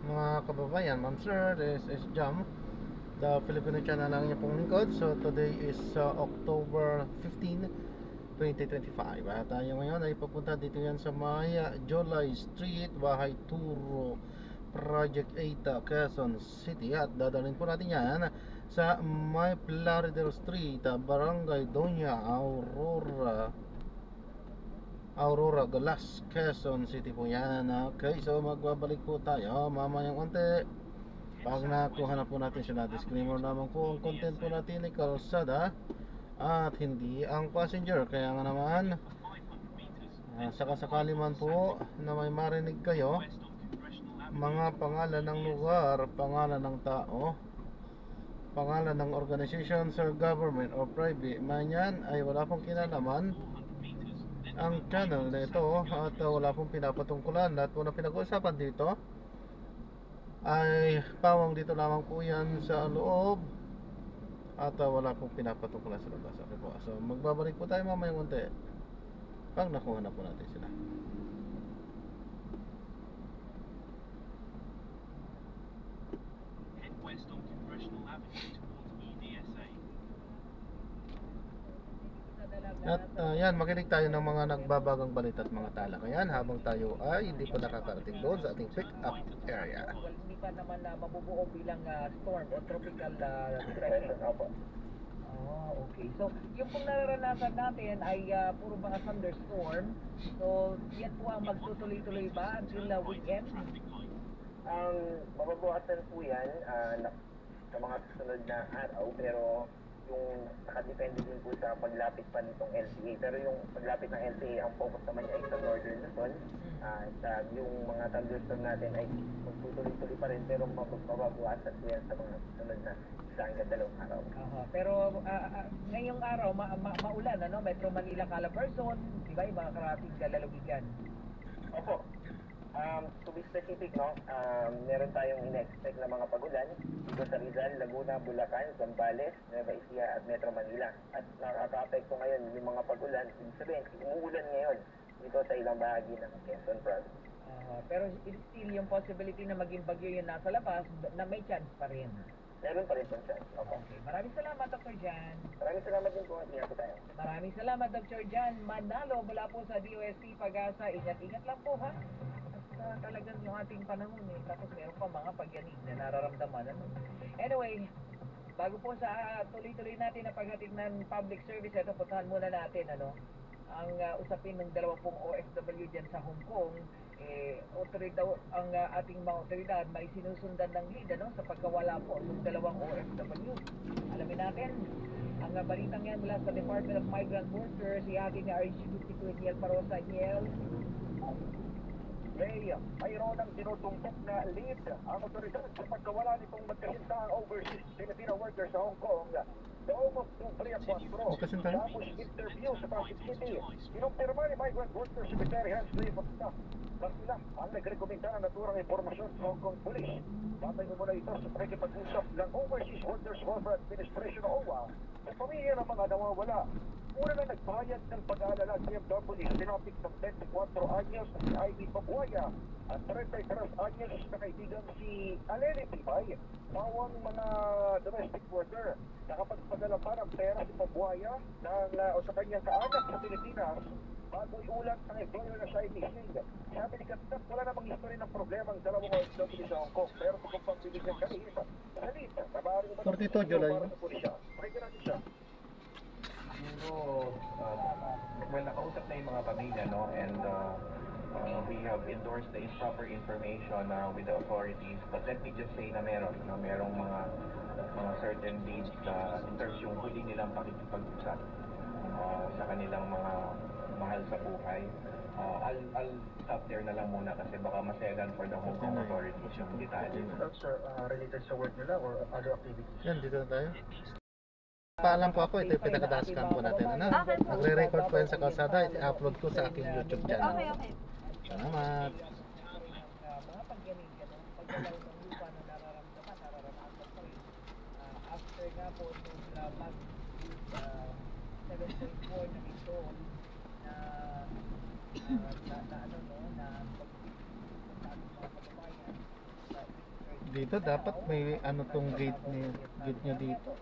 mga kababayan, ma'am sir, this is Jam, the Filipino channel lang niya pong lingkod. So today is October 15, 2025. At tayo ngayon ay papunta dito yan sa may Jolay Street, Bahay Turo, Project 8, Quezon City. At dadalhin po natin yan sa may Plaridel Street, Barangay Doña Aurora, Galas, Quezon City po yan. Okay, so magbabalik po tayo mamayang konti. Pag nakuha na po natin siya na disclaimer naman po, ang content po natin ay kalsada at hindi ang passenger. Kaya nga naman, sakasakali man po na may marinig kayo, mga pangalan ng lugar, pangalan ng tao, pangalan ng organization, or government or private man yan, ay wala pong kinalaman ang channel na ito at wala pong pinapatungkulan at walang pinag-uusapan dito ay pawang dito lamang po yan sa loob at wala pong pinapatungkulan sa labas. Okay po. So magbabalik po tayo mamaya konti pag nakuha na po natin sila. Head west on Congressional Avenue towards EDSA. At yan, makinig tayo ng mga nagbabagang balita at mga talakayan habang tayo ay hindi pa nakakarating doon sa ating pick up area. Well, hindi pa naman mabubuo bilang storm o tropical depression. Okay. So, yung pong nararanasan natin ay puro mga thunderstorm. So, yan po ang magtutuloy-tuloy ba until weekend? Mababawasan po yan sa mga susunod na araw, pero yung nakadepende din po sa paglapit pa nitong LCA. Pero yung paglapit ng LCA, ang focus naman ay sa Northern Luzon. Yung mga thunderstorm natin ay magtutuloy-tuloy pa rin, pero mababawasan po yan sa mga susunod na isang dalawang araw. Pero ngayong araw, maulan, ano? Metro Manila, Calabarzon, di ba? Yung mga karating lalawigan. Opo. To be specific, meron tayong in-expect na mga pagulan dito sa Rizal, Laguna, Bulacan, Zambales, Nueva Ecija at Metro Manila. At nakaka-apekto ngayon yung mga pagulan, ibig sabihin, umuulan ngayon dito sa ilang bahagi ng Quezon Province. Pero still yung possibility na maging bagyo yung nasa labas, na may chance pa rin. Meron pa rin chance. Okay. Maraming salamat, Dr. Jan. Maraming salamat din po. Ingat po tayo. Maraming salamat, Dr. Jan Manalo mula po sa DOST Pag-asa. Ingat-ingat lang po, ha? Talagang yung ating panahon tapos meron pa mga pagyanig na nararamdaman. Anyway, bago po sa tuloy-tuloy natin na paghatid ng public service, ito puntahan muna natin ang usapin ng 20 OFW dyan sa Hong Kong. Ang ating mga otoridad may sinusundan ng lead sa pagkawala po ng 2 OFW. Alamin natin ang balitang yan mula sa Department of Migrant Workers, si ating RG52 Niel Parosa. Niel, mayroon ang tinutumpok na lead ang otoridad sa pagkawala nitong magkasintaang overseas Filipino workers sa Hong Kong. Noong Octubre 4, tapos interview sa Pasig City, kinumpirma ni Migrant Workers Secretary Hans Lee Basta na sila ang nagrekomenda ng naturang impormasyon sa Hong Kong Police. Batay mo muna ito sa pakikipag-usap ng Overseas Workers Welfare Administration o OWA sa pamilya ng mga nawawala. Una na nagbayad ng pag-aalala DMW sa tinapik ng 24 anyos na si Ivy Pabuaya at 33 anyos na kaibigan si Aleni Pibay, pawang mga domestic worker. Nakapagpadala pa ng pera si Pabuaya o sa kanyang kaanak sa Pilipinas bago iulat ng employer na siya ay missing. Sabi ni Kapitan, wala namang history ng problema ang dalawang OFW sa Hong Kong, pero kung pagbibigyan kami sa salit, nabaari naman 42 July. para sa pulisya. Pakinggan natin siya. Well, nakausap na yung mga pamilya, no? And we have endorsed the improper information with the authorities. But let me just say na merong mga certain dates in terms yung huli nilang pakikipag-usap sa kanilang mga mahal sa buhay. I'll stop there na lang muna kasi baka maselan for the Hong Kong authorities yung detalye. Sir, related sa work nila or other activities? Yan, dito na tayo. Paalam po ako, ito yung pinakadaskan po natin. Nagre-record po yan sa kalsada, i-upload ko sa aking YouTube channel. Okay. Salamat. Mga pagyanig, paggalaw ng lupa na nararanasan pa rin. After nga po nung mag 7.4 na ito na pagpipigil sa ating mga kababayan sa Dito dapat may ano tong gate nyo dito.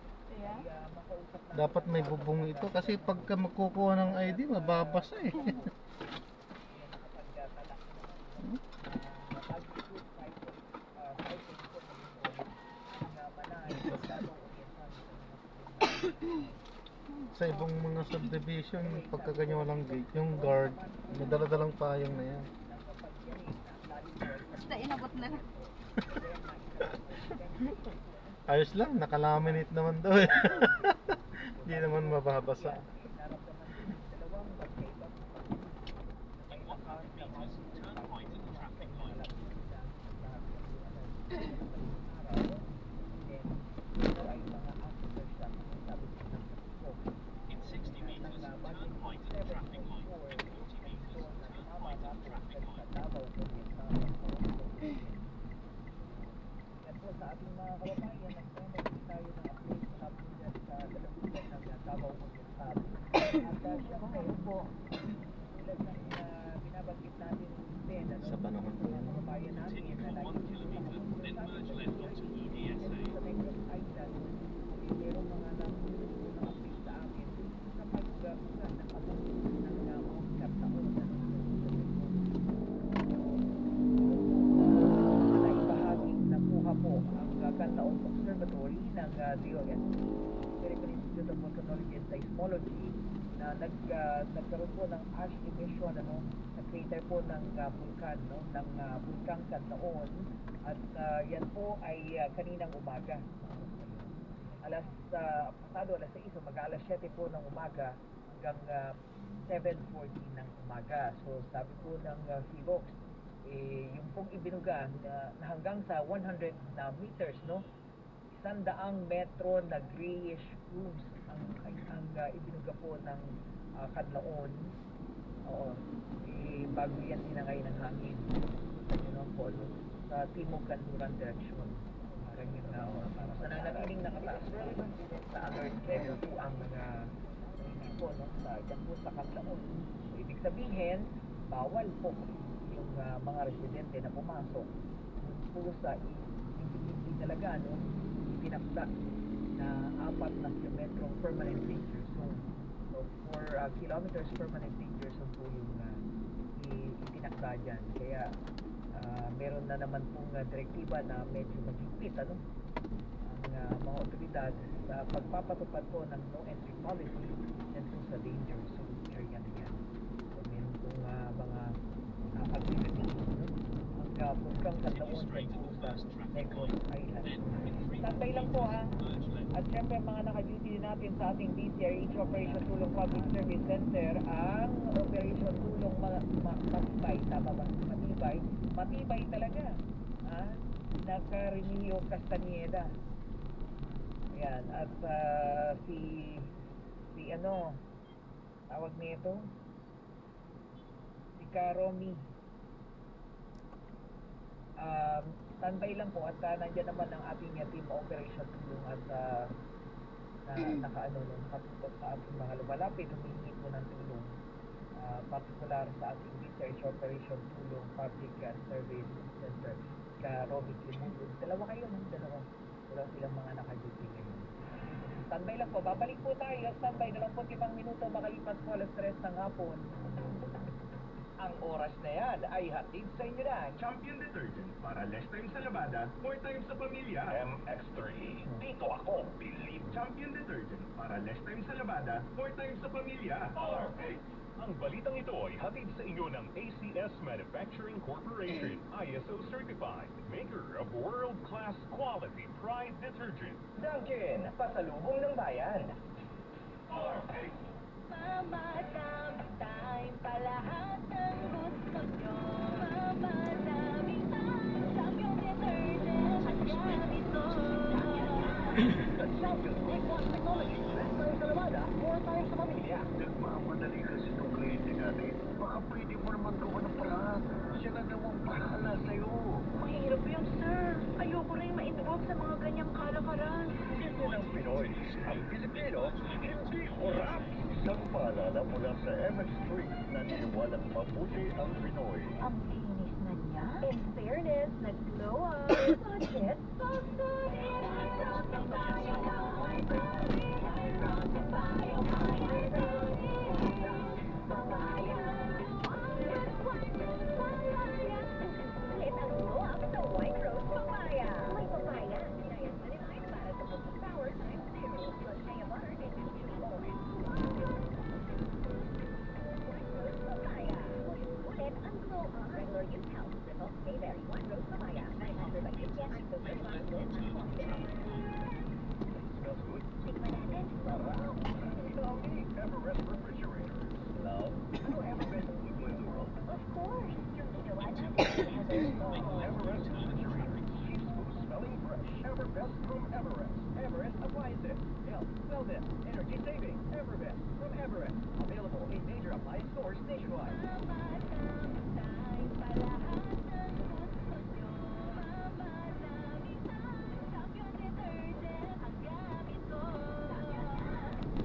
Dapat may bubong ito kasi pagka magkukuha ng ID mababasa eh. Sa ibang mga subdivision, pagka ganyan walang gate, yung guard, may dala-dalang payong na yan. Basta inabot na lang. Ayos lang, nakalaminate naman daw eh. Hindi naman mababasa. In 100 meters, turn right at the traffic light. In 60 meters, turn right at the traffic light. In 40 meters, turn right at the traffic light. Yan po sa ating mga kababayan, nagmamagin tayo ng update sa kapilan sa dalawigan ng Davao Municipal. At syempre po, tulad ng binabanggit natin din, Sa panahon po mga yan. kababayan natin Continue na for 1 kilometer, then merge left onto EDSA. sa Negros Island, mayroong mga update sa amin kapag nakapagod ng Mount Cartaon. Naibahaging nakuha po ang Cantaon Observatory ng DOST, Philippine Institute of Volcanology and Seismology, na nagkaroon po ng ash emission sa crater po ng vulkan, ng Bulkang Cantaon, at yan po ay kaninang umaga. Pasado alas 6, mag-alas 7 po ng umaga hanggang 7:40 ng umaga. So sabi po ng Seabox, yung pong ibinuga na hanggang sa 100 meters, 100 metro na grayish grooves ang ibinuga po ng Canlaon. Oo, bago yan tinangay ng hangin sa timog kanluran direction. Parang yun na, sa nanatiling nakataas sa alert level po ang mga hindi po dyan po sa Canlaon. So, ibig sabihin, bawal po yung mga residente na pumasok po sa hindi talaga pinakda na 4 na kilometrong permanent danger zone. So 4 kilometers permanent danger zone po yung itinakda dyan. Kaya meron na naman pong direktiba na medyo mahigpit ang mga otoridad sa pagpapatupad po ng no entry policy yan po sa danger zone area na yan. So meron pong mga activity ang Bulkang Canlaon po sa Negros Island. Standby lang po ha. At syempre mga naka-duty din natin sa ating DCRH Operation Tulong Public Service Center ang Operation Tulong Matibay. Tama ba? Matibay? Matibay talaga. Naka-Remigio Castañeda. Ayan. At si tawag nito si Karomi. Standby lang po at nandiyan naman ang ating team operation tulong at nakatutok sa ating mga lumalapit, humihingi po ng tulong, particular sa ating research operation tulong public service center ka Robic Limundo. Dalawa silang mga naka-duty ngayon. Standby lang po, babalik po tayo. Standby na lang po 5 minuto makalipas po alas 3 ng hapon. Ang oras na yan ay hatid sa inyo na Champion Detergent para less time sa labada, more time sa pamilya. MX3. Dito ako, believe. Champion Detergent para less time sa labada, more time sa pamilya. Perfect. Ang balitang ito ay hatid sa inyo ng ACS Manufacturing Corporation, ISO certified, maker of world-class quality pride detergent. Dunkin, pasalubong ng bayan. Perfect. Mamadami time pa lahat ng gusto nyo. Mamadami time, Champion Detergent ang gamit mo. Champion Equals Technology, less time sa labada, more time sa pamilya. Nagmamadali kasi itong kliyente natin. Baka pwede mo naman gawa ng paraan. Siya na naman bahala sa'yo. Mahirap yun, sir. Ayoko rin ma-involve sa mga ganyang kalakaran. Ito ng Pinoy. Ang Pilipino, hindi korap. Isang paalala mula sa MX3 na niniwalang mabuti ang Pinoy. Ang linis na niya. In fairness, nag-glow up. Bakit? Ulit ang glow up sa White Rose Papaya. May papaya, ginayat na design para sa cooking power times 0 plus shea butter and nutrient oil. White Rose Papaya. Ulit ang glow up. Regular use helps. Results may vary. White Rose Papaya. Manufactured by KPS and so certified good and confident. Smells good. Tikman natin. Lovely Everest refrigerator. Love. Ano Everest luto in the world? Of course. Yung ginawa natin together. Everest refrigerator. Keeps food smelling fresh. Everbest from Everest. Everest appliances. Health, wellness, energy saving. Everbest from Everest. Available in major appliance stores nationwide.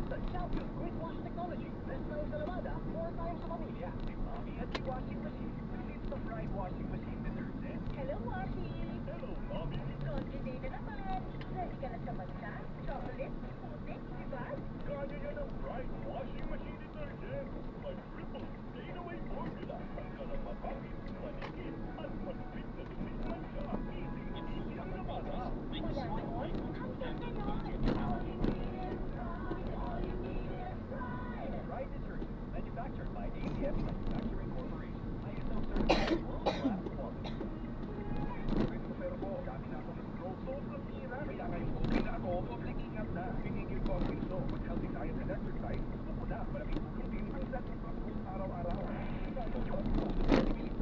The Champion Quick Wash Technology. Best tayo sa Lamada. 4 times sa pamilya. Si Mommy at si washing machine. Visit the Pride Washing Machine detergent. Hello, Washi! Hello, Mommy. Laundry day na naman. Ready ka na sa mancha, chocolate, putik, diba? Kanya yan ang Pride Washing Machine detergent. May triple stain-away formula. Para mapapit, maligid, at matipid na lumisan siya. Easy ang Lamada. Wala noon, ang ganda nun. Pride detergent. Manufactured by ABF Manufacturing Corporation. ISO certified world-class quality. Pero po, dami na ako ng scroll. Sobrang hira. Kaya ngayon, okay na ako. Sobrang ingat na. Pinigil ko ang piso. With healthy diet and exercise, gusto ko na. Maraming tulong din ang set ng pagkakas araw-araw. Ikaw mo,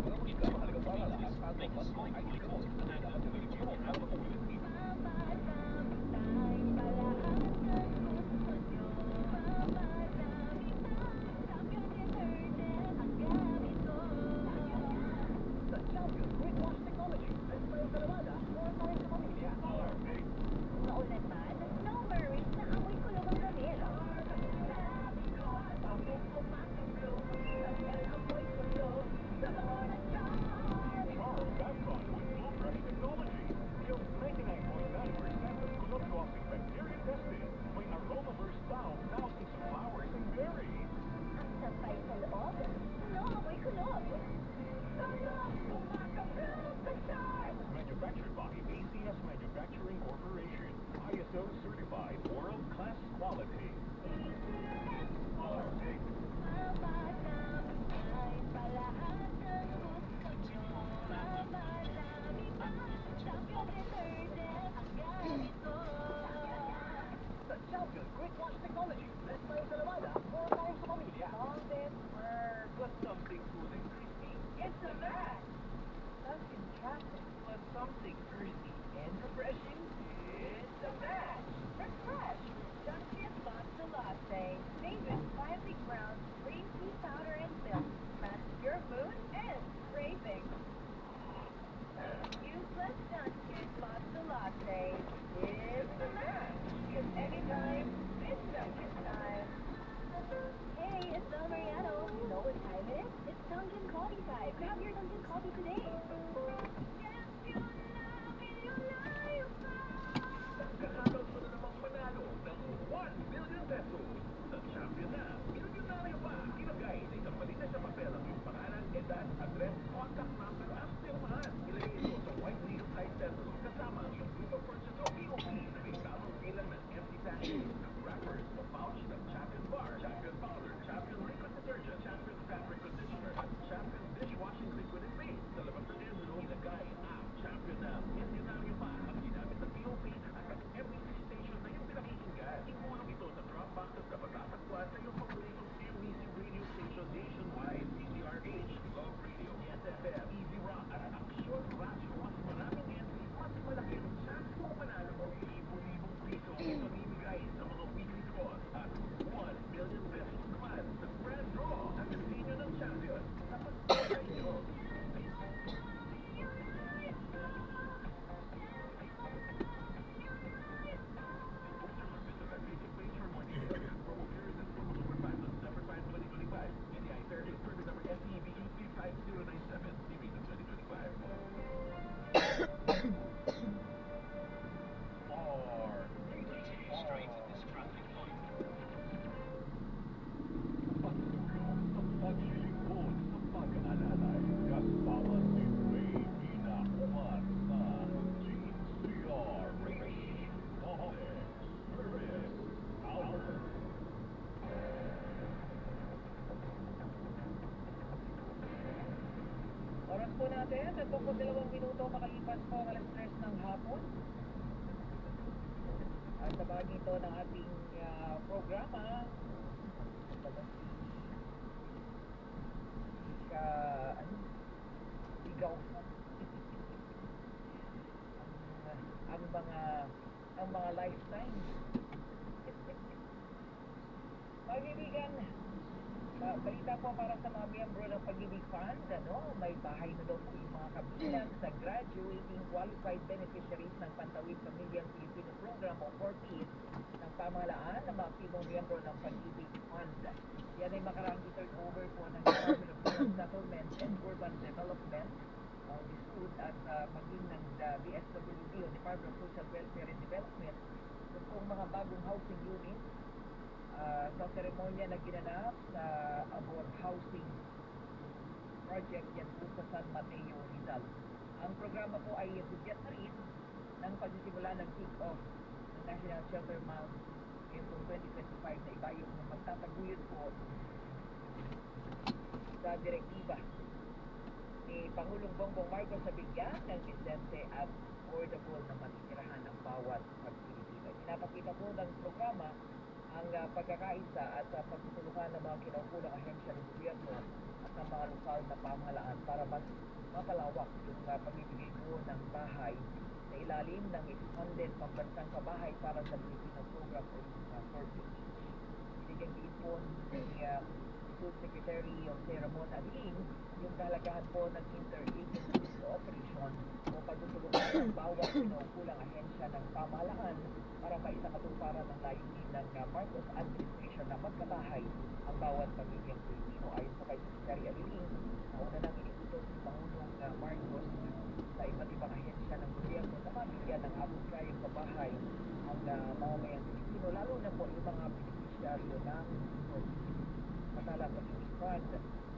wala mo ikaw, mahalaga para lahat. Ay, ikaw mo. Dapat nagiging mo. Alam mo, The Champion Quick Wash Technology. Best tayo sa Lamada. 4 times sa pamilya. Maulan man, no worries na amoy kulog ang gamit. Charles Saffron with Blue Fresh Technology. Yung 99.9% of kulot causing bacteria tested. May aroma burst down, thousands of flowers and berries. Ang sampay sa loob, no amoy kulog. Manufactured by ACS Manufacturing Corporation. ISO certified world-class quality. The Champion Quick Wash Technology. Best tayo sa Lamada. 4 times sa pamilya. Fountain or plus something cool and crispy. It's a match. Dunkin' Chocolate plus something earthy and refreshing. It's a match. Refresh, Dunkin' Matcha Latte, made with finely ground green tea powder and milk. Match your mood and craving. You plus Dunkin' Matcha Latte is the match. Because anytime, it's Dunkin' time. Hey, it's Del Mariano. You know what time it is? It's Dunkin' Coffee time. Grab your Dunkin' Coffee today. Nagkakataon mo na namang manalo ng 1 million pesos. Sa champion na, milyonaryo pa. Ilagay na isang malinis na papel ang iyong pangalan, edad, address, contact number at pirmahan. Ilagay ito sa white legal size envelope kasama ang iyong proof of purchase o POP na may tamang bilang ng empty sachets, ng wrappers o pouch ng champion bar, champion powder, champion liquid detergent, champion fabric conditioner at champion dishwashing liquid and paint. Sa labas ng envelope, ilagay ang champion na milyonaryo pa ang ginamit na POP at ang MBC station na yung pinakikinggan. Ikulong ito sa drop boxes na matatagpuan sa iyong paboritong MBC radio station nationwide. DZRH, Love Radio, SFM, Easy Rock at Action Radio. Mas maraming entry, mas malaki ang chance kung manalo mo libo-libong piso ang mamimigay sa mga weekly draws at 1 million pesos naman sa grand draw. At Ayan, 32 minuto makalipas po ang alas 3 ng hapon. At sa bahagi ito ng ating programa, sigaw ang mga lifetime. Mga kaibigan, balita po para sa mga miyembro ng Pag-ibig Fund, may bahay na daw po yung mga kabilang sa Graduating Qualified Beneficiaries ng Pantawid Pamilyang Pilipino Program o 4Ps ng pamahalaan ng mga aktibong miyembro ng Pag-ibig Fund. Yan ay makaraang i-turnover po ng Department of Rural Settlement and Urban Development o DSUD at maging ng DSWD o Department of Social Welfare and Development kung mga bagong housing units sa seremonya na ginanap sa Abor Housing Project yan po sa San Mateo, Rizal. Ang programa po ay hudyat na rin ng pagsisimula ng kick-off ng National Shelter Month ngayong 2025 na iba yung magtataguyod po sa direktiba ni Pangulong Bongbong Marcos sa bigyan ng disente at affordable na matitirahan ng bawat pag-Pilipino. Pinapakita po ng programa ang pagkakaisa at pagtutulungan ng mga kinaukulang ahensya ng gobyerno at ng mga lokal na pamahalaan para mas mapalawak yung pagbibigay po ng bahay sa ilalim ng expanded pambansang pabahay para sa Pilipino program o yung 4PH. Binigyan din po ni Food Secretary Jose Ramon Ading yung kahalagahan po ng interagency cooperation o pagtutulungan ng bawat kinaukulang ahensya ng pamahalaan para maisakatuparan ng layunin ng Marcos administration na magkabahay ang bawat pamilyang Pilipino. Ayon po kay Secretary Ading, nauna nang iniutos ni Pangulong Marcos sa iba't ibang ahensya ng gobyerno na mabigyan ng abot kayang pabahay ang mamamayang Pilipino, lalo na po yung mga beneficiaryo ng Samantala Pag-ibig Fund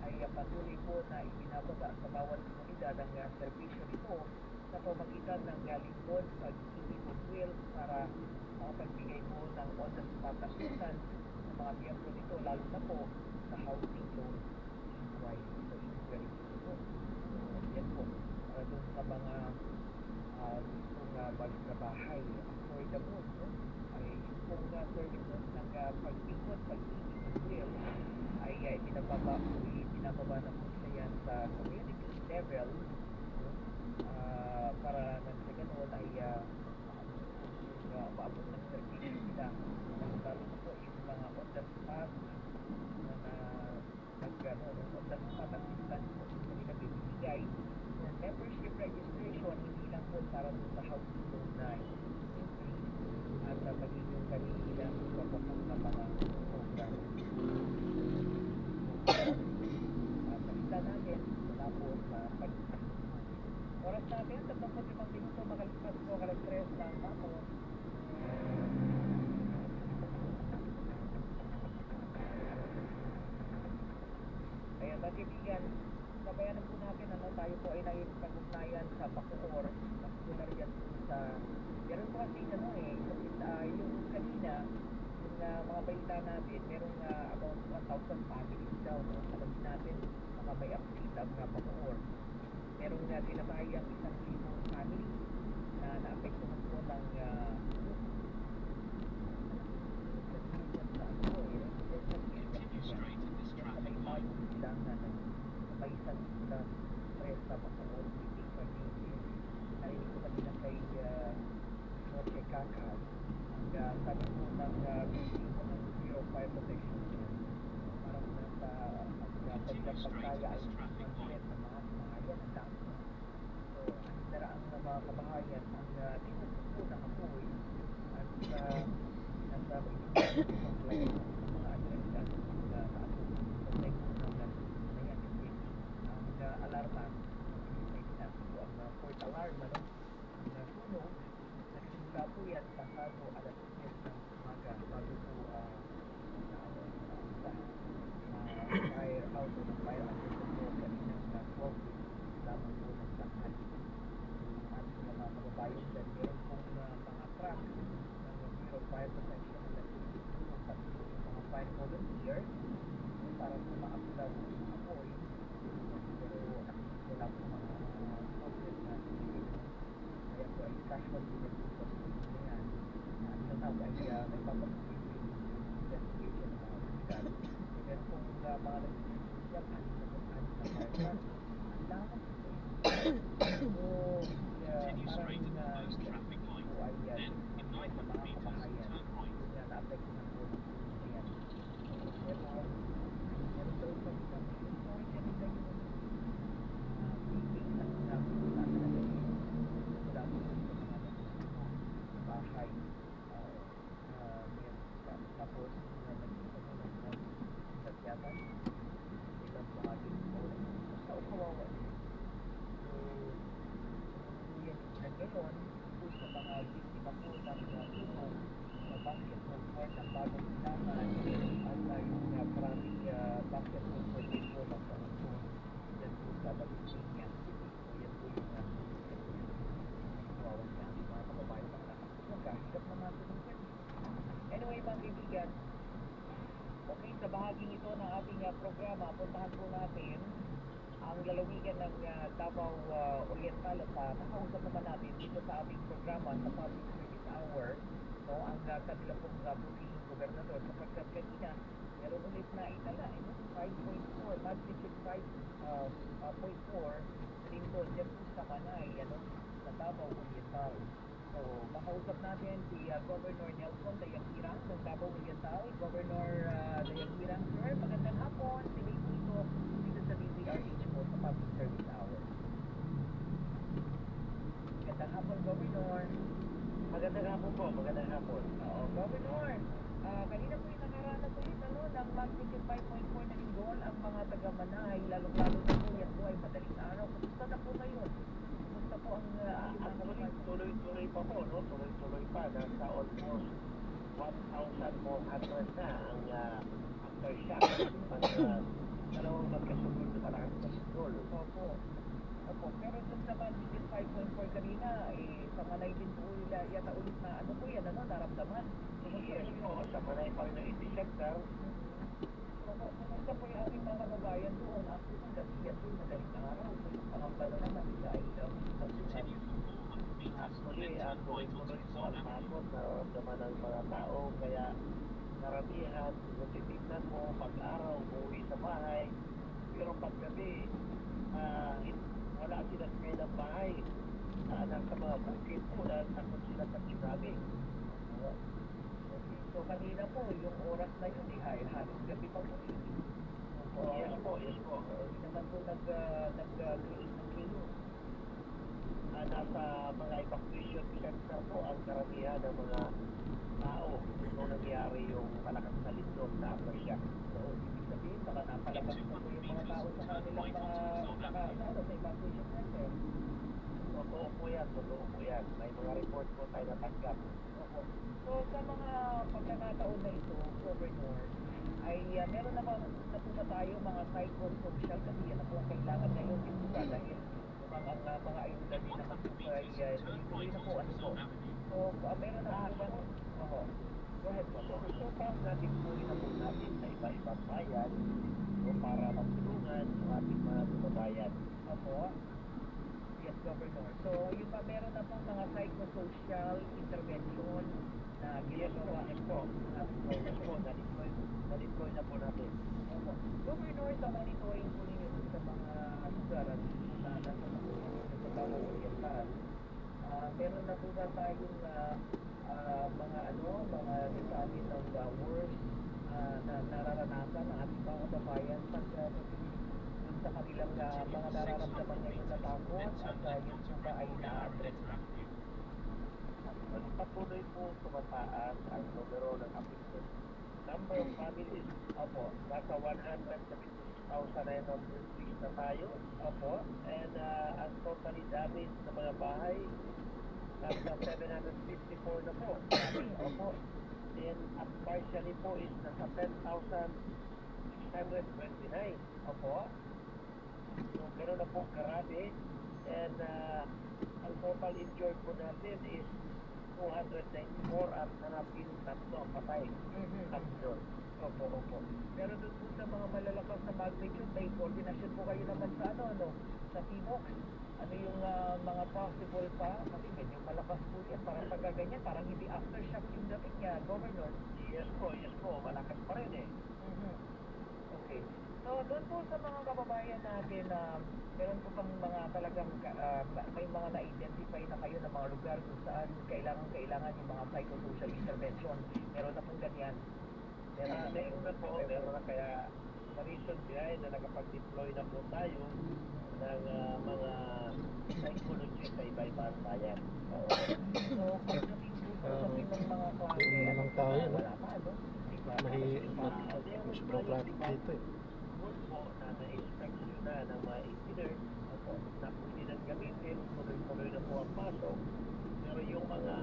ay patuloy po na ibinababa sa bawat komunidad ang serbisyo nito sa pamagitan ng lingkod pag-ibig goodwill para makapagbigay po ng on-the-spot assistance sa mga miyembro nito, lalo na po sa housing loan inquiry. So, inquiry po. Yan po. Para doon sa mga gustong magtrabahay affordable, ay yung pong services ng paglingkod, pag-ibig goodwill ay pinababa na po siya yan sa community level para nang sa ganoon ay maabot ng service nila. Lalo na po yung mga on-the-spot on-the-spot assistance po sa nila bibigay for membership registration, hindi lang po para sa housing loan na increase at magiging kanilang papapong na mga program. Nakita natin wala po sa oras natin, 35 minuto makalipas po kalas 3 ng hapon. Ayan, mga kaibigan, sabayan po natin tayo po ay nakipag-ugnayan sa Bacoor, particular yan po sa meron po kasi yung kanina yung mga balita natin, merong about 1,000 families daw, alam natin baka may update ang Bacoor. Merong tinabayang 1,000 family na naapektuhan po ng may isang stress na Bacoor, hindi pa rin narinig ko kanina kay Noche Kakay ang sabi po ng Bureau of Fire Protection parang nasa pagkaya ay stress na mga kabahayan ang dami. So, ang daraang na mga kabahayan ang tinutok po ng apoy at nasa pagkakay ng mga agresyan na apoy sa tekno ng nayan ang alarma po ang fourth alarm na sunog nagsimula po yan pasado alas 10 ng umaga bago po fire out o fire assist po kanina sa 12 lamang po ng tanghal at mga kababayan dyan meron pong mga truck ng Bureau of Fire Protection na nagtutulong pati po yung mga fire volunteer para po maapula po yung apoy pero wala po mga casualty na po sa mga yan. Sa tao ay may papatuloy investigation ng mga ospital. Meron pong mga nag-investigate yan, anim na firearms. Ang lamang po. So, parang po ay sa mga kabahayan na na-affect na po ng yan. Pero meron daw sa isang story kanina yung meeting na sinabi ko sa talaga mula po sa mga bahay. Tapos nagkita ko ng satyatan ilang mga tingkol sa kawawa. So, yan na gano'n po sa mga biktima po ng tulong na basketball court ng bagong ilaman at yung maraming basketball court din po ng po yan po sa Balusinya. So, yan po yung kawawa niya mga kababayan ng nakakasyon. Kahirap na natin yung yan. Anyway, mga kaibigan, okay, sa bahaging ito ng ating programa, puntahan po natin ang lalawigan ng Davao Oriental at nakausap naman natin dito sa ating programa sa Public Service Hour, no, ang kanila pong buting gobernador sapagkat kanina meron ulit na itala 5.4 magnitude 5.4 rin doon dyan po sa Manay, sa Davao Oriental. So, makausap natin si Governor Nelson Dayang-Hirang ng Davao Oriental. Governor Dayang-Hirang, sir, magandang hapon. Sili po ito dito sa DZRH po sa Public Service Hour. Magandang hapon, Governor. Magandang hapon po, magandang hapon. Oo, Governor, kanina po yung nakaranas ulit ng magnitude 5.4 na lindol ang mga taga-Manay, lalong-lalo na po yan po ay madaling araw. Kumusta na po ngayon? Kumusta po ang tuloy-tuloy pa po, no? Tuloy-tuloy pa. Nasa almost 1,400 na ang aftershock. Dalawang magkasunod na talagang sa lindol. Opo. Pero dun sa magnitude 5.4 kanina, sa Manay din po yata ulit na po yan, naramdaman. Yes po, sa Manay pa rin na sector. Kumusta po yung ating mga kababayan doon? Actually, kasi yan po madaling araw. So, yung pangambala naman nila ay Actually, tuloy-tuloy po ang takot na naramdaman ng mga tao. Kaya karamihan, kung titignan mo, pag-araw, uuwi sa bahay. Pero paggabi, wala sila sa kailang bahay. Nasa mga bukid po, takot sila sa tsunami. So, kanina po, yung oras na yun, halos gabi pa po. Yes po. Hindi naman po nag-create ng kilo. Nasa mga evacuation center po ang karamihan ng mga tao nung nangyari yung malakas na lindol na aftershock. So, ibig sabihin, baka napalabas na po yung mga tao sa kanilang sa evacuation center. Totoo po yan. May mga report po tayo natanggap. So, sa mga pagkakataon na ito, Governor, ay meron na po ba tayo mga psychosocial kasi yan na po ang kailangan ngayon din po dahil ang mga ayuda din naman po ay tuloy na po po. So, meron na po ba? Oo. Go ahead po. So far, na-deploy na po natin sa iba-ibang bayan para magtulungan ang ating mga kababayan. Opo. Yes, Governor. So, yung pa meron na pong mga psychosocial intervention na ginagawa. Yes po. Na-deploy na po natin. Opo. Governor, sa monitoring po ninyo sa mga lugar at na nasa Davao Oriental, meron na po ba tayong mga detalye ng worst na nararanasan ng ating mga kababayan sa kanilang mga nararamdaman ngayon na takot at yun po ba ay na-address na? Patuloy po tumataas ang numero ng affected. Number of families, nasa 176,906 na tayo. And ang totally damage na mga bahay, nasa 754 na po. Then, at partially po is nasa 10,629. So, gano'n na po karami. And ang total injured po natin is 294 at nanapin tatlo ang patay. Tatlo. Opo. Pero doon po sa mga malalakas na magnitude, may coordination po kayo naman sa sa Timok. ano yung mga possible pa, kasi medyo malakas po yan, parang pagkaganyan, parang hindi aftershock yung dating niya, Governor. Yes po, malakas pa rin eh. Mhm. Okay. So, doon po sa mga kababayan natin na meron po bang mga talagang may mga na-identify na kayo na mga lugar kung saan kailangan yung mga psychosocial intervention. Meron na pong ganyan. Meron na po, meron na kaya sa reason behind na nakapag-deploy na po tayo ng mga psychologist sa iba-ibang bayan. So, pagdating po sa sabi ng mga klase, Doon na lang tayo, no? wala pa, no? Sobrang traffic dito eh. Po na na-instruction na ng mga engineer na pwede nang gamitin, tuloy-tuloy na po ang pasok. Pero yung mga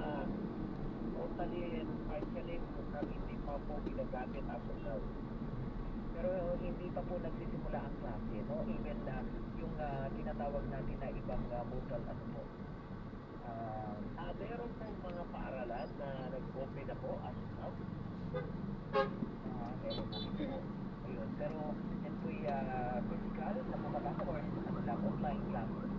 totally and partially na hindi pa po ginagamit as of now. Pero hindi pa po nagsisimula ang klase, no? Even na yung tinatawag natin na ibang modal, ano po? Meron pong mga paaralan na nag-open na po as of now. Meron na po. Ayun. Pero yan po'y physical na pumabasa or ano lang, online classes.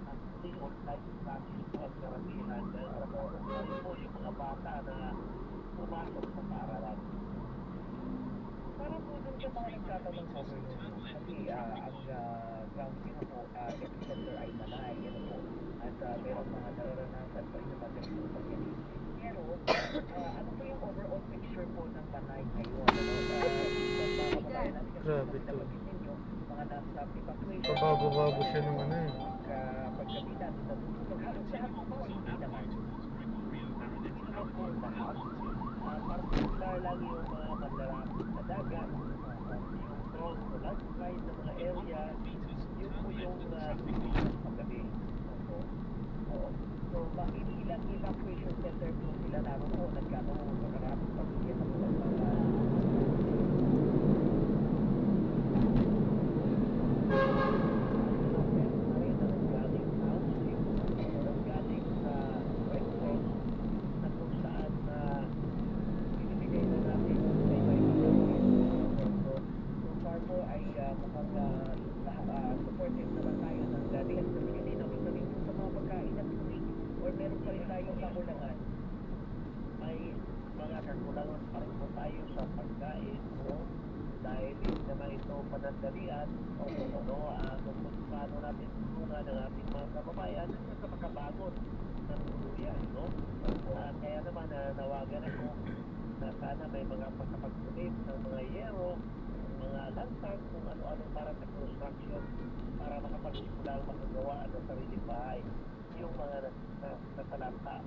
Actually, online classes po ang karamihan. Ano po yung mga bata na pumasok sa paaralan. Para po dun sa mga nagtatanong po, kasi ang ground zero po, epicenter ay Manay, ano po. At meron mga nararanasan pa rin na ganitong pagyanig. Pero, ano po yung overall picture po ng Manay ngayon? Grabe to. Mga nasa evacuation. Pababo-babo siya ng ano eh. Paggabi natin natutulog. Halos lahat po hindi naman. Hindi naman po lahat. Particular lang yung mga mandarapit na dagat, yung strong to landslide na mga area, yun po yung paggabi. So, bakit ilang evacuation center po sila naroon? Nagkataon sa maraming pamilya na po ang mga supportive naman tayo ng dating community na ito sa mga pagkain at tubig or meron pa rin tayong kakulangan. May mga kakulangan pa rin po tayo sa pagkain po dahil hindi naman ito panandalian o kung paano natin tulungan ng ating mga kababayan sa makabagot ng tuluyan, no? Kaya naman nawagan ako na sana may mga pagkapag-donate ng mga yero, mga lantern, kung ano-ano para sa construction para makapagsimula ang makagawa ng sariling bahay. Yung mga natalanta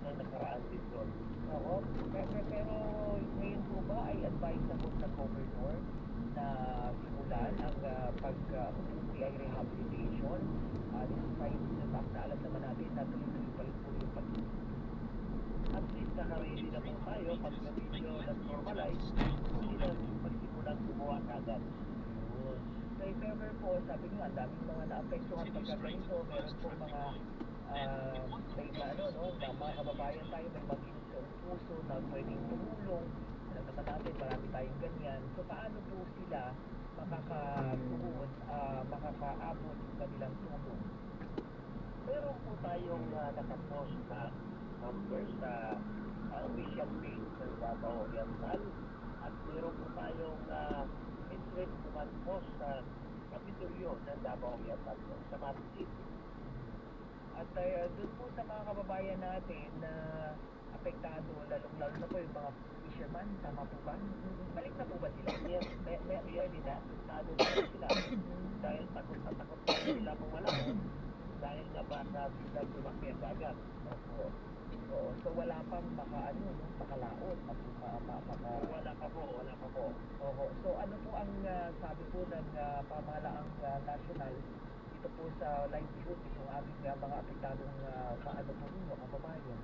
na nakaraan din doon. Oo, pero ngayon po ba ay advisable sa governor na simulan ang pag-uwi ay rehabilitation despite the fact na alam naman natin na tuloy-tuloy pa rin po yung pag-uwi. At least nakaready na po tayo pag medyo nag-normalize, hindi na magsimulang gumawa kagad. Sa November po, sabi nyo, ang daming mga naapektuhan pagkaganito, meron po mga may mga kababayan tayo, may mag-inisong puso na pwedeng tumulong. Alam naman natin, marami tayong ganyan. So, paano po sila makakatuon, makakaabot yung kanilang tulong? Meron po tayong nakapost na number sa official page ng Davao Oriental at meron po tayong internet command post sa Kapitolyo ng Davao Oriental sa Masjid. At doon po sa mga kababayan natin na apektado, lalong-lalo na po yung mga fisherman, tama po ba? Balik na po ba sila? Yes, pwede na. Apektado na sila dahil takot na takot na sila kung wala dahil nga ba sa biglang lumaki ang dagat. Opo. So wala pang makalaot, Wala pa po. Oo. So ano po ang sabi po ng pamahalaang national dito po sa livelihood itong aming mga apektadong paano po ninyo, kababayan?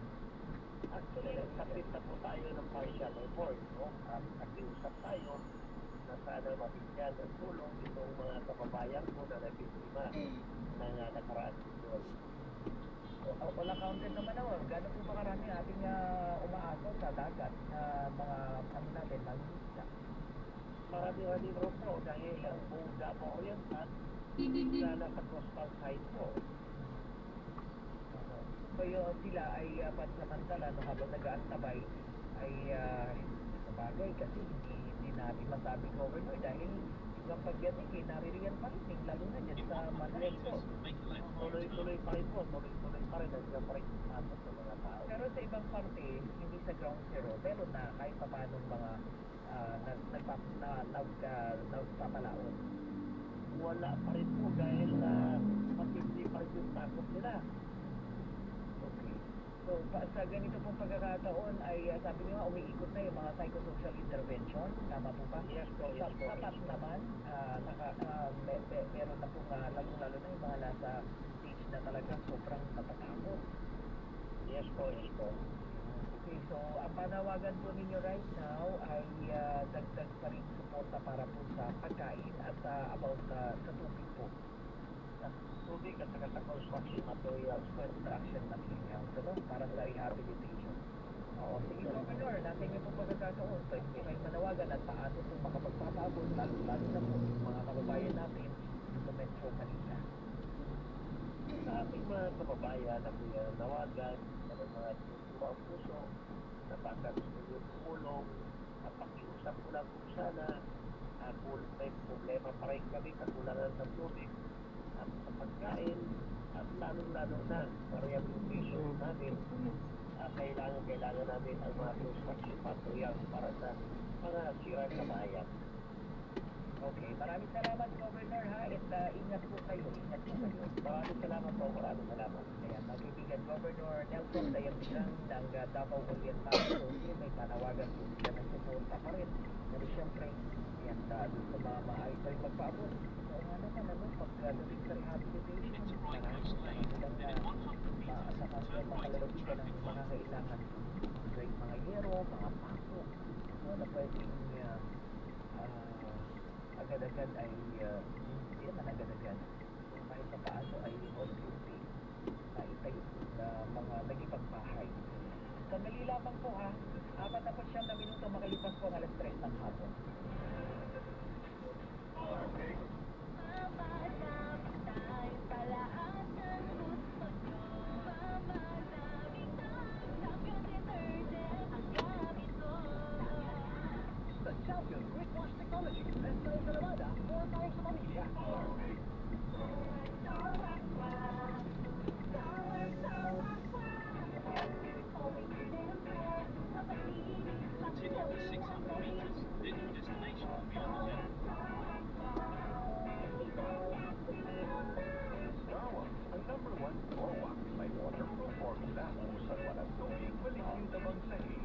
Actually, nagtapit na po tayo ng partial report, no? Nakiusap tayo na sana mabigyan ng tulong itong mga kababayan po na nabiktima ng nakaraan doon. Wala counted naman naman. Gano'n po ba karami ating umaasok sa dagat na mga natin, mag-isla? Marami-rami rin po dahil ang buong Davao Oriental Lala sa crossbar side po. So yun, sila ay pansamantala no, habang nag-aantabay ay sabagay kasi hindi natin masabi governor dahil ibang pagdating eh, naririyan pa rin eh, lalo na dyan sa Manila po. Tuloy-tuloy pa rin po, tuloy-tuloy pa rin, nandiyan pa rin pasok sa mga tao. Pero sa ibang parte, hindi sa ground zero, meron na kahit pa paano mga nagpapalaon. Wala pa rin po dahil matindi pa rin yung takot nila. Okay. So, sa ganito pong pagkakataon ay sabi niyo nga umiikot na yung mga psychosocial intervention. Tama po ba? Yes po, yes po. Sapat naman, meron na pong lalo na yung mga nasa stage na talaga sobrang natatakot. Yes po, yes po. Okay, so ang panawagan po ninyo right now ay dagdag pa rin suporta para po sa pagkain at about sa tubig po. Tubig at saka sa construction materials. Construction materials, ano? Para sa rehabilitation. Oo, sige Governor, natin yung pong pagkakataon. Pwede po kayong manawagan at paano po makapagpapabot, lalo na po yung mga kababayan natin sa Metro Manila. Sa ating mga kababayan na nawagan, sa mga ang puso, na baka gusto nyo tumulong, at pakiusap ko lang kung sana, kung may problema pa rin kami, kakulangan ng tubig, at sa pagkain, at lalong-lalo na sa rehabilitation namin, kailangan namin ang mga construction materials para sa mga sirang kabayan. Okay, maraming salamat Governor ha, at ingat po kayo. Maraming salamat po, maraming salamat. Ayan, mga kaibigan, Governor Nelson Dayantigang ng Davao Oriental. So, may panawagan po sila ng suporta pa rin. Pero siyempre, ayan, doon sa mga maayos ay magpaabot. So, nga naman, pagdating sa rehabilitation, marami silang maasahan sa makalalabigan ng mga kailangan. Like mga yero, mga paso, na pwedeng agad-agad ay hindi naman agad-agad. Kahit pa paano ay unti-unti naitayo na mga nagibang bahay. Sandali lamang po ha, 49 na minuto makalipas po ang alas 3 ng hapon. The Champion Quick Wash Technology. Besta sa Lavada, 4 times sa pamilya. Starwa, ang number 1 floor wax may waterproof formula kung saan walang tubig, balik yung damang sahig.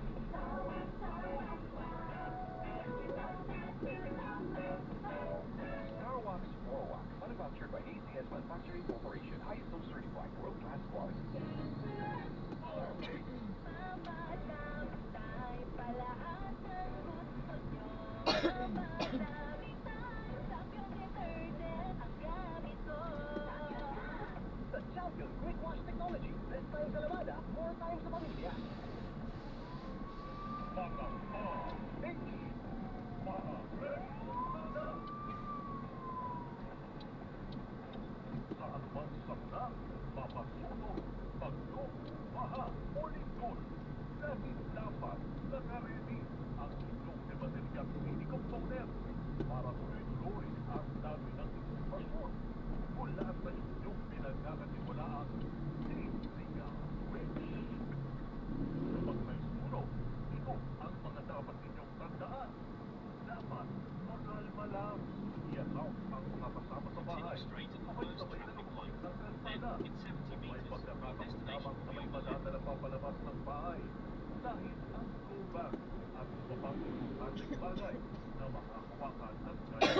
Starwax Floor Wax, manufactured by ACS Manufacturing Corporation, ISO certified, world-class quality. The Champion Quick Wash Technology. This time sa Lavada, more times sa pamilya. Saan man sakta, mapasunog, bagyo, baha, o lingkod. Dahil dapat nakaredy ang inyong ebateryang mini component para tuloy-tuloy ang dami ng impormasyon mula sa inyong pinagkakatiwalaan Tinsiga Rich. Kapag may sunog, ito ang mga dapat ninyong tandaan. Dapat makalma lang. I-announce ang mga kasama sa bahay. Sabay-sabay na lumabas ng kalsada. May pagkakataon lamang na may madadala pa palabas ng bahay. Dahil ang go bag at iba pang importanteng bagay na makahawakan ng kaya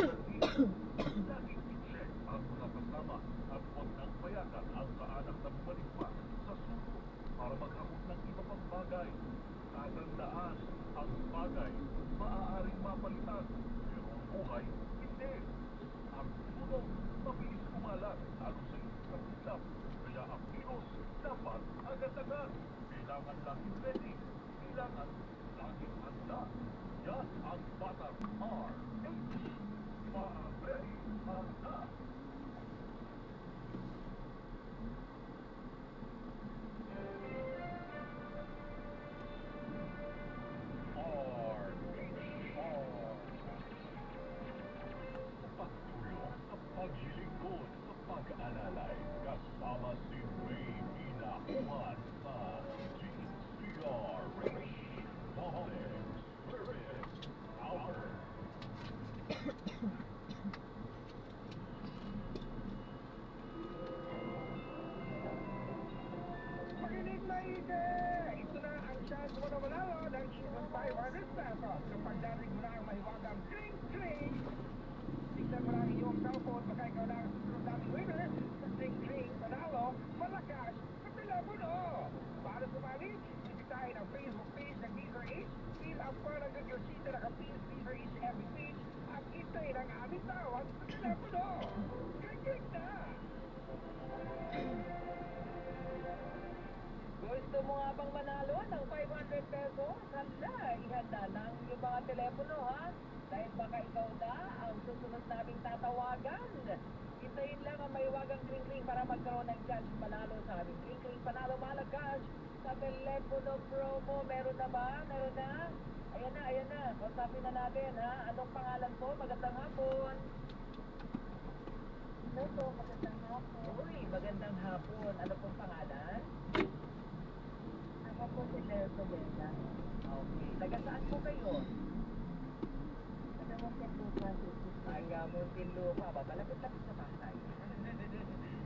laging i-check ang mga kasama at huwag nang payagan ang kaanak na bumalik pa sa suno para mag-abot ng iba pang bagay. Tatandaan, ang bagay maaaring mapalitan, pero ang buhay hindi. Ang sunog mabilis kumalat lalo sa isang islap, kaya ang kilos dapat agad-agad. Kailangan laging ready, kailangan laging handa. Yan ang batang RH. Ready, handa. Alright, ito na ang chance mo na manalo ng isang 500 pesos kapag dating mo na ang mahiwagang tring-tring. Tignan mo lang iyong cellphone baka ikaw na ang susunod nating winner sa tring-tring panalo malakas sa telepono. Para sumali, bisitahin ang Facebook page ng DZRH, fill ang barangay Rosita na kapis DZRH every page at hintayin ang aming tawag sa telepono. Kagig na! Gusto mo nga bang manalo ng 500 pesos? Hala, ihanda lang yung mga telepono ha. Dahil baka ikaw na ang susunod naming tatawagan. Hintayin lang ang mahiwagang kring-kring para magkaroon ng chance manalo sa aming kring-kring panalo malakas sa telepono promo. Meron na ba? Meron na? Ayan na. Kausapin na natin ha. Anong pangalan po? Magandang hapon. Hello po, magandang hapon. Uy, magandang hapon. Ano pong pangalan? Ako po si Lerto Bella. Okay. Taga saan po kayo? Ano mo po Francis? Taga Muntinlupa ba? Malapit-lapit sa bahay.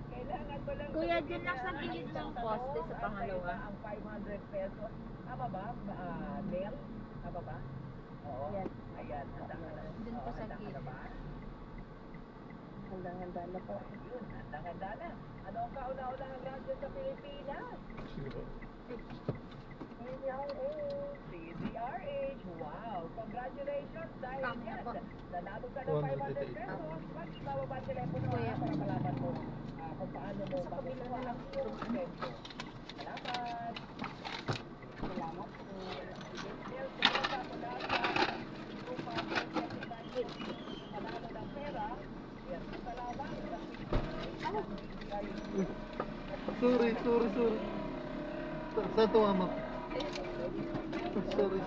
Kailangan ko lang... Kuya, dyan lang sa gilid ng poste sa pangalawa. Ang 500 pesos. Tama ba? Mel? Tama ba? Oo. Yes. Ayan. Handa ka na. Dun po sa Handa ka na gilid. ba? Handa na po. Yun. Handa na. Ano ang kauna-unahang radyo sa Pilipinas? Sige po. CZRH. Wow. Congratulations. Dahil Tama yan. po. Nanalo ka ng 500 pesos. Pag ibababa ang telepono Kuya. para malaman mo kung paano mo Sa kabila makukuha na ang lang. iyong presyo. Salamat. Salamat po. Yes, pumunta mula sa Lupa Panalo ng pera. Yes, salamat. Ano? Sorry. Sa to amak. Sorry.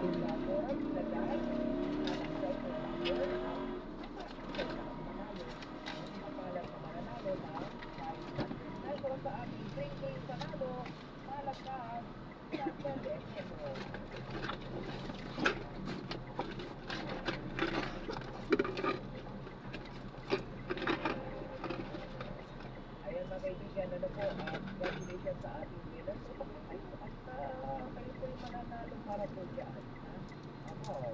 Ayan mga kaibigan, ano po, congratulations sa ating winner. At kayo po yung mananalo para po dyan.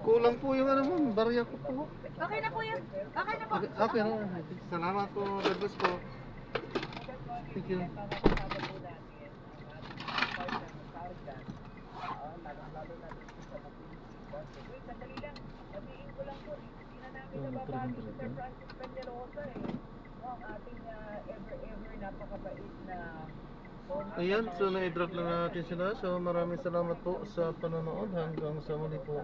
Kulang po yung ano mo, barya ko po. Okay na po yan. Okay na po. Okay na. Salamat po. God bless po. Thank you. Mga kasama po natin, ang ating partner ng Sargan. Lalo na dito sa Bukit. Wait, sandali lang. Sabihin ko lang po, hindi na namin nababagi si Sir Francis Pendelosa ang ating ever napakabait na Ayan, so na-drop na natin sila. So maraming salamat po sa panonood. Hanggang sa muli po.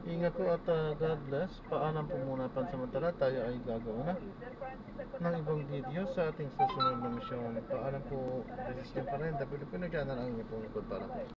Ingat po at God bless. Paalam po muna pansamantala. Tayo ay gagawa na ng ibang video sa ating susunod na misyon. Paalam po. This is pa rin. The Filipino Channel ang inyong pong likod para po.